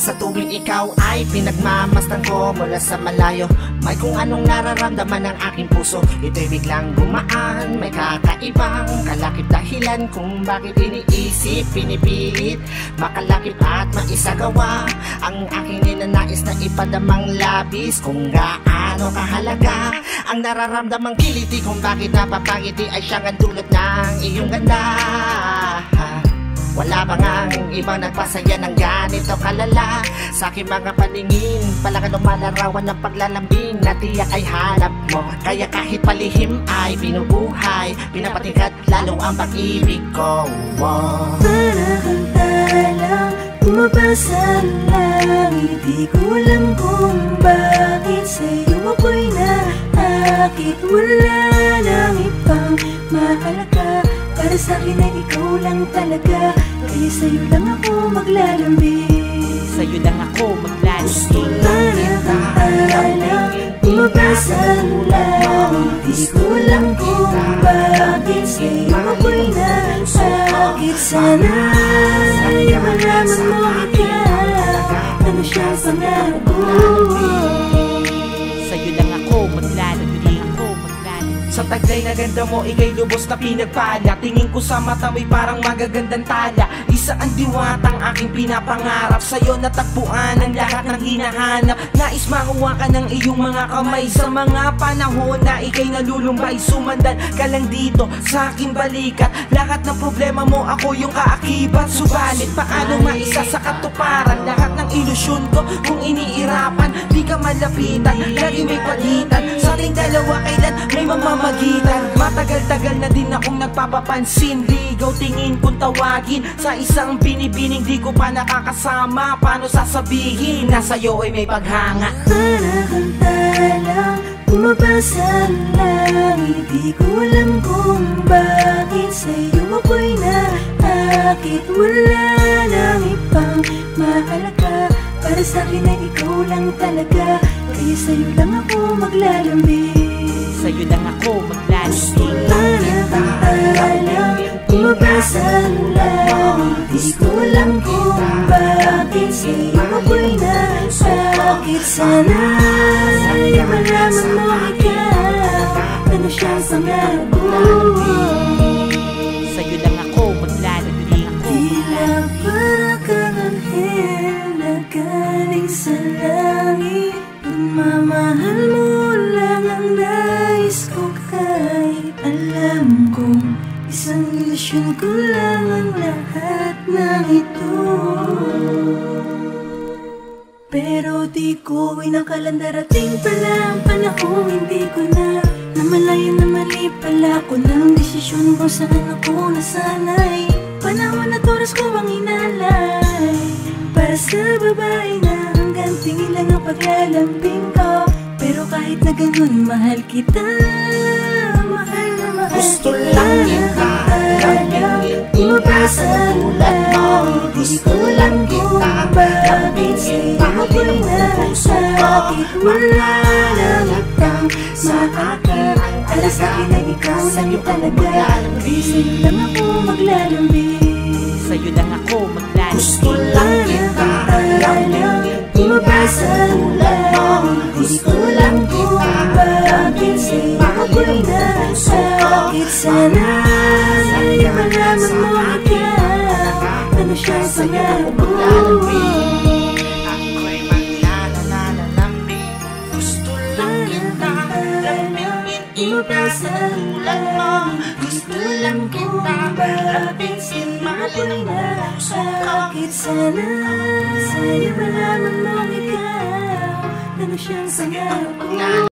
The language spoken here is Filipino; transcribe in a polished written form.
Sa tuwing ikaw ay pinagmamasdan ko mula sa malayo, may kung anong nararamdaman ng aking puso. Ito'y biglang gumaan, may kakaibang kalakip dahilan kung bakit iniisip, pinipilit makalakip at maisagawa ang aking ninanais na ipadamang labis. Kung gaano kahalaga ang nararamdamang kiliti, kung bakit napapangiti ay siyang ang dulot ng iyong ganda. Wala ba ngang ibang nagpasaya ng ganito kalala? Sa aking mga paningin, palakan lumalarawan ng paglalambing na tiyak ay hanap mo. Kaya kahit palihim ay binubuhay, pinapatingkat lalo ang pag-ibig ko. Para kang talang pumapasa lang, hindi ko alam kung bakit sa'yo ako'y naakit. Wala nang ibang mahalaga, para sa'kin ay ikaw lang talaga. Kaya sa'yo lang ako maglalambing, sa'yo lang ako maglalambing. para kang talang pumapasa lang, hindi ko alam kung bakit sa'yo ako'y naakit. Sana ay malaman mo ikaw, ano siyang pangarap ko. Sa'yo lang ako maglalambing. Sa taglay na ganda mo, ika'y lubos na pinagpala. Tingin ko sa mata mo'y parang magagandang tala. Isa ang diwatang aking pinapangarap, sa'yo natagpuan ang lahat ng hinahanap. Nais makuha ka ng iyong mga kamay sa mga panahon na ika'y nalulumbay. Sumandan ka lang dito sa aking balikat, lahat ng problema mo ako yung kaakibat. Subalit paano maisa sa katuparan lahat ng ilusyon ko kung iniirapan? Di ka malapitan, lagi may pagitan sa ating dalawa, kailan may mamamagitan. Matagal-tagal na din akong nagpapapansin, ligaw tingin kung tawagin sa isang binibining di ko pa nakakasama. Paano sasabihin na sa'yo ay may paghanga? Para kang talang pumapasa lang, hindi ko alam kung bakit sa'yo ako'y naakit. Wala nang ibang mahalaga, para sa'kin ay ikaw lang talaga. Kaya sa'yo lang ako maglalambing, Sa'yo lang ako maglalambing. para kang talang pumapasa lang, hindi ko alam kung bakit sa'yo ako'y naakit. Sana ay malaman mo ikaw, ano siyang pangarap ko. Sa'yo lang ako maglalambing. Tila para kang anghel na galing sa langit, pagmamahal mo lang ang nais ko. Kahit alam kong isang ilusyon ko lang ang lahat ng ito, pero di ko inakalang darating pala ang panahong hindi ko na namalayan na mali pala ko ng desisyon kung saan ako nasanay. Panahon at oras ko ang inalay para sa babae na hanggang tingin lang ang paglalambing ko. Pero kahit na ganun, mahal kita, mahal na mahal. Gusto lang kita lambingin, Pumapasa lang, gusto lang kita lambingin. Sa'yo ako'y naakit. Wala nang ibang makakit, para sa'kin ay ikaw lang talaga. Kaya sa'yo lang ako maglalambing, Sa'yo lang ako maglalambing. gusto lang kita lambingin. pumapasa lang, gusto lang kita lambingin. Sa'yo ako'y naakit. Sana ay malaman mo ikaw, ano siyang pangarap ko. Ako'y maglalambing, gusto lang kita lambingin. Ipasa tulad mo, gusto lang kita lambingin. Mahalin mo ang puso ko. Sana sa'yo malaman mo ikaw, ano siyang pangarap ko.